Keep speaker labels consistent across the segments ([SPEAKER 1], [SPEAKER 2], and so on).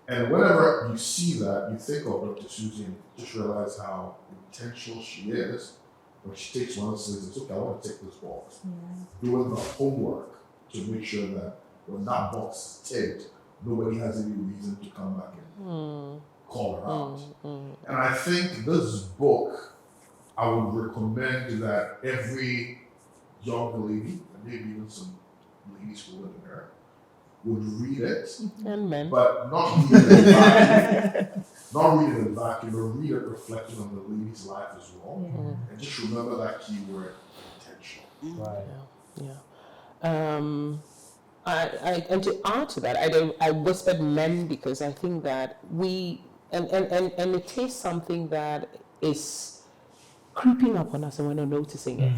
[SPEAKER 1] And whenever you see that, you think of Dr. Susie and just realize how intentional she is when she takes one says, it's okay, I want to take this box. Doing the homework to make sure that when that box is ticked, nobody has any reason to come back and call her out. And I think this book, I would recommend that every young lady, and maybe even some ladies who live in there, would read it,
[SPEAKER 2] and men,
[SPEAKER 1] but not read it in vacuum, not read it in vacuum, but read it reflecting on the lady's life as well, and just remember that keyword, intentional.
[SPEAKER 3] Right.
[SPEAKER 2] I and to add to that, I whispered men because I think that we and it is something that is creeping up on us and we're not noticing it.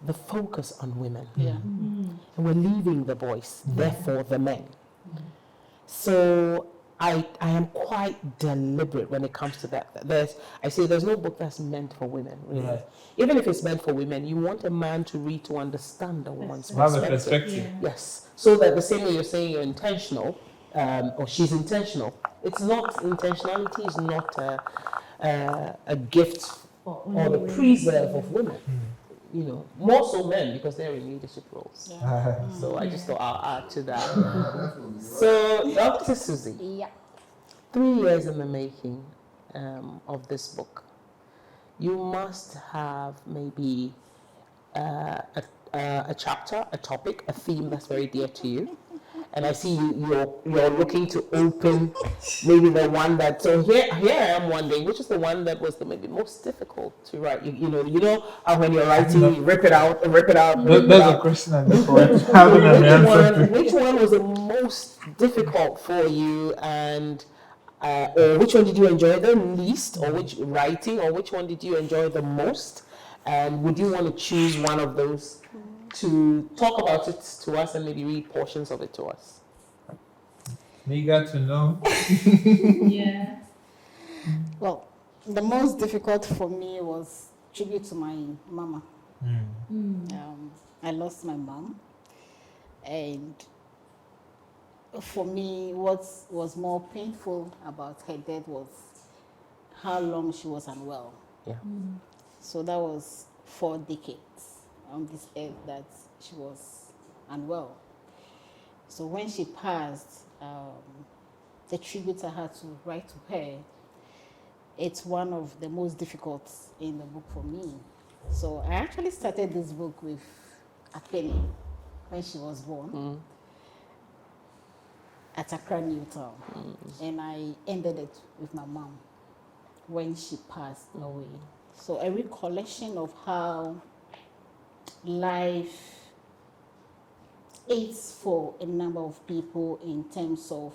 [SPEAKER 2] The focus on women. And we're leaving the boys, therefore the men. So I am quite deliberate when it comes to that. There's no book that's meant for women, really.
[SPEAKER 3] Right.
[SPEAKER 2] Even if it's meant for women, you want a man to read to understand the woman's
[SPEAKER 3] Have a
[SPEAKER 2] perspective.
[SPEAKER 3] perspective.
[SPEAKER 2] Yes. So that the same way you're saying you're intentional, or she's intentional, it's not, intentionality is not a gift or the preserve of women. You know, more so men because they're in leadership roles. So I just thought I'll add to that. So, Dr. Susie, 3 years in the making of this book. You must have maybe a chapter, a topic, a theme that's very dear to you. And I see you're looking to open maybe the one that, so here I am wondering, which is the one that was the maybe most difficult to write? You know how when you're writing, you rip it out.
[SPEAKER 3] That's a question I look forward to having an answer to.
[SPEAKER 2] Which one was the most difficult for you, and or which one did you enjoy the least, or which writing, or which one did you enjoy the most? And would you want to choose one of those to talk about it to us and maybe read portions of it to us?
[SPEAKER 3] Eager to know.
[SPEAKER 4] Well, the most difficult for me was tribute to my mama. I lost my mom, and for me, what was more painful about her death was how long she was unwell. So that was 4 decades on this earth that she was unwell. So when she passed, the tribute I had to write to her, it's one of the most difficult in the book for me. So I actually started this book with Akeni when she was born at Accra Newtown, and I ended it with my mom when she passed away. So a recollection of how life is for a number of people in terms of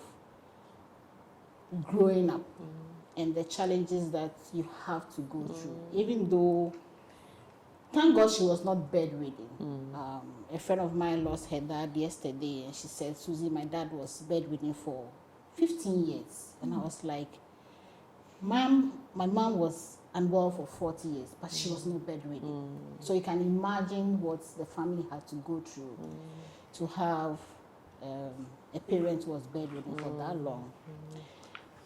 [SPEAKER 4] growing up and the challenges that you have to go through. Even though, thank God she was not bedridden. A friend of mine lost her dad yesterday, and she said, Susie, my dad was bedridden for 15 years. And I was like, Mom, my mom was unwell for 40 years, but she was not bedridden. So you can imagine what the family had to go through to have a parent who was bedridden for that long.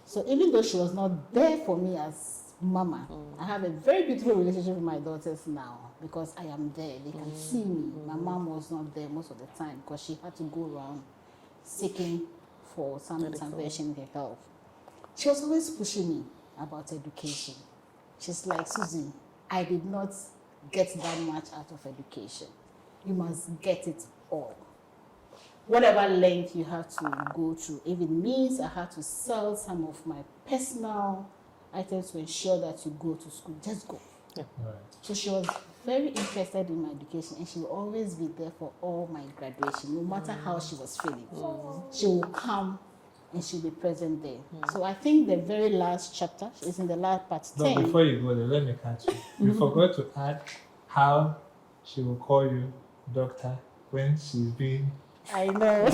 [SPEAKER 4] So even though she was not there for me as mama, I have a very beautiful relationship with my daughters now because I am there. They can see me. My mom was not there most of the time because she had to go around seeking for some intervention in her health. She was always pushing me about education. She's like, Susie, I did not get that much out of education. You must get it all. Whatever length you have to go through, if it means I had to sell some of my personal items to ensure that you go to school, just go.
[SPEAKER 3] Right.
[SPEAKER 4] So she was very interested in my education, and she will always be there for all my graduation, no matter how she was feeling. She will come and she'll be present there. So I think the very last chapter is in the last part 10.
[SPEAKER 3] But before you go there, let me catch you. You forgot to add how she will call you doctor when she's being.
[SPEAKER 4] I know.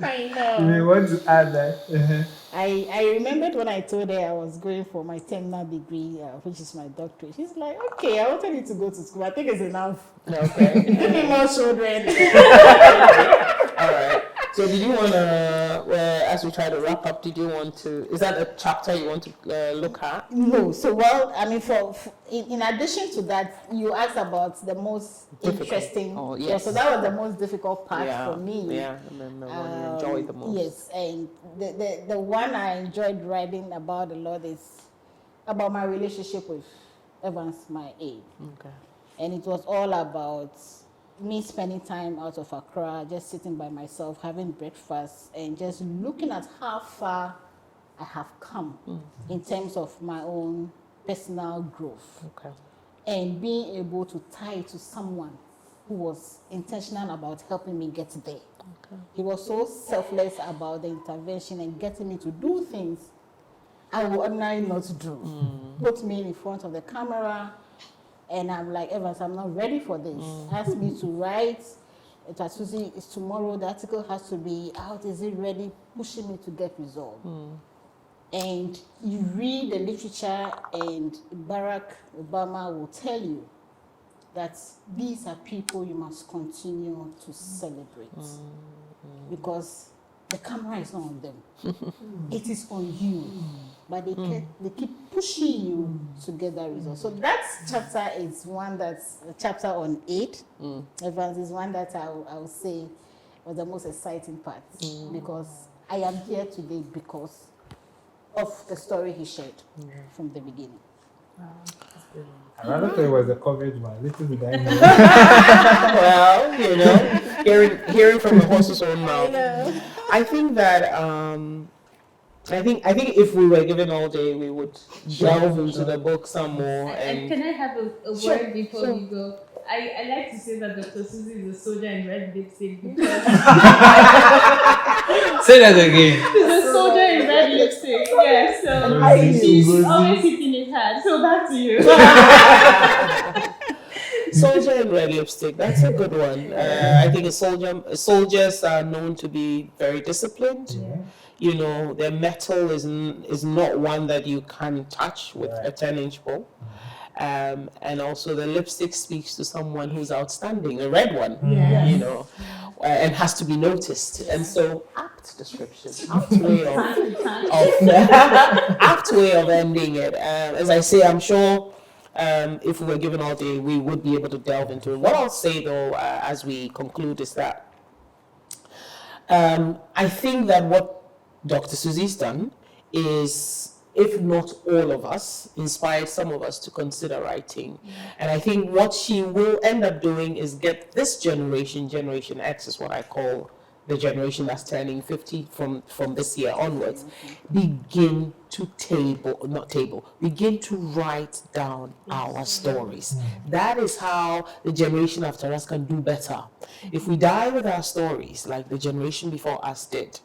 [SPEAKER 4] I know.
[SPEAKER 3] You may want to add that.
[SPEAKER 4] I remembered when I told her I was going for my terminal degree, which is my doctorate. She's like, okay, I wanted you to go to school. I think it's enough.
[SPEAKER 2] Okay.
[SPEAKER 4] Give me more children.
[SPEAKER 2] All right. So did you want to, as we try to wrap up, did you want to, is that a chapter you want to look at?
[SPEAKER 4] No. So, well, I mean, in addition to that, you asked about the most
[SPEAKER 2] Difficult.
[SPEAKER 4] interesting.
[SPEAKER 2] Oh,
[SPEAKER 4] Yeah,
[SPEAKER 2] yes.
[SPEAKER 4] so that was the most difficult part for me.
[SPEAKER 2] Yeah, and then the one you enjoyed the most.
[SPEAKER 4] Yes, and the one I enjoyed writing about a lot is about my relationship with Evans, my aide.
[SPEAKER 2] Okay.
[SPEAKER 4] And it was all about me spending time out of Accra, just sitting by myself, having breakfast, and just looking at how far I have come in terms of my own personal growth.
[SPEAKER 2] Okay.
[SPEAKER 4] And being able to tie it to someone who was intentional about helping me get there.
[SPEAKER 2] Okay.
[SPEAKER 4] He was so selfless about the intervention and getting me to do things I would ordinarily not do. Put me in front of the camera, and I'm like, Evans, I'm not ready for this. Ask me to write. It's tomorrow. The article has to be out. Is it ready? Pushing me to get resolved. And you read the literature, and Barack Obama will tell you that these are people you must continue to celebrate because the camera is not on them. It is on you. But they keep pushing you to get that result. So that chapter is one that's a chapter on aid. Evans is one that I will say was the most exciting part because I am here today because of the story he shared from the beginning.
[SPEAKER 3] I rather thought it was the coverage one. Little did I know.
[SPEAKER 2] Well, you know, hearing from the horse's own mouth. I think that I think if we were given all day, we would delve into the book some more.
[SPEAKER 5] And can I have a word before we go? I like to say that Dr. Susie is a soldier in red lipstick because
[SPEAKER 3] Say that again.
[SPEAKER 5] she's a soldier in red lipstick. Yeah, so she's always keeping it hard. So back to you.
[SPEAKER 2] Soldier in red lipstick. That's a good one. I think soldiers are known to be very disciplined.
[SPEAKER 3] Yeah.
[SPEAKER 2] You know, their metal is not one that you can touch with a 10-inch bow. And also the lipstick speaks to someone who's outstanding, a red one, you know, and has to be noticed. And so apt description, apt way of ending it. As I say, I'm sure if we were given all day, we would be able to delve into it. What I'll say though, as we conclude, is that I think that what Dr. Susie's done is, if not all of us, inspired some of us to consider writing. And I think what she will end up doing is get this generation, Generation X is what I call the generation that's turning 50 from this year onwards, begin to write down our stories. That is how the generation after us can do better. If we die with our stories like the generation before us did,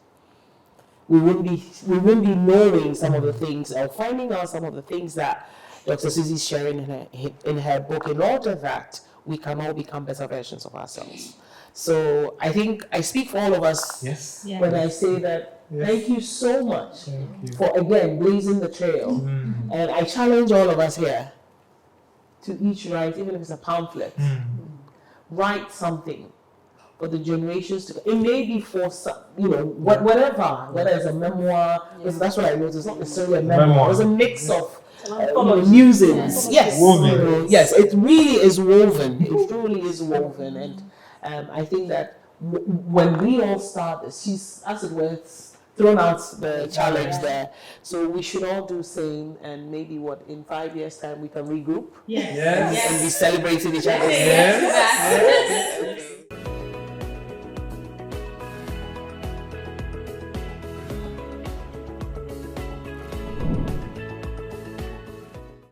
[SPEAKER 2] we wouldn't be knowing some of the things or finding out some of the things that Dr. Susie is sharing in her book, in order that we can all become better versions of ourselves. So I think I speak for all of us when I say that thank you so much for, again, blazing the trail. And I challenge all of us here to each write, even if it's a pamphlet, write something for the generations to come. It may be for some, whatever, whether it's a memoir, because that's what I noticed, it's not necessarily a memoir, it's a mix of musings. Yes, yes, it really is woven. It truly is woven. And I think that when we all start this, she's, as it were, thrown out the challenge there. So we should all do same, and maybe in 5 years' time we can regroup.
[SPEAKER 5] Yes.
[SPEAKER 2] And be celebrating each other.
[SPEAKER 5] Yes.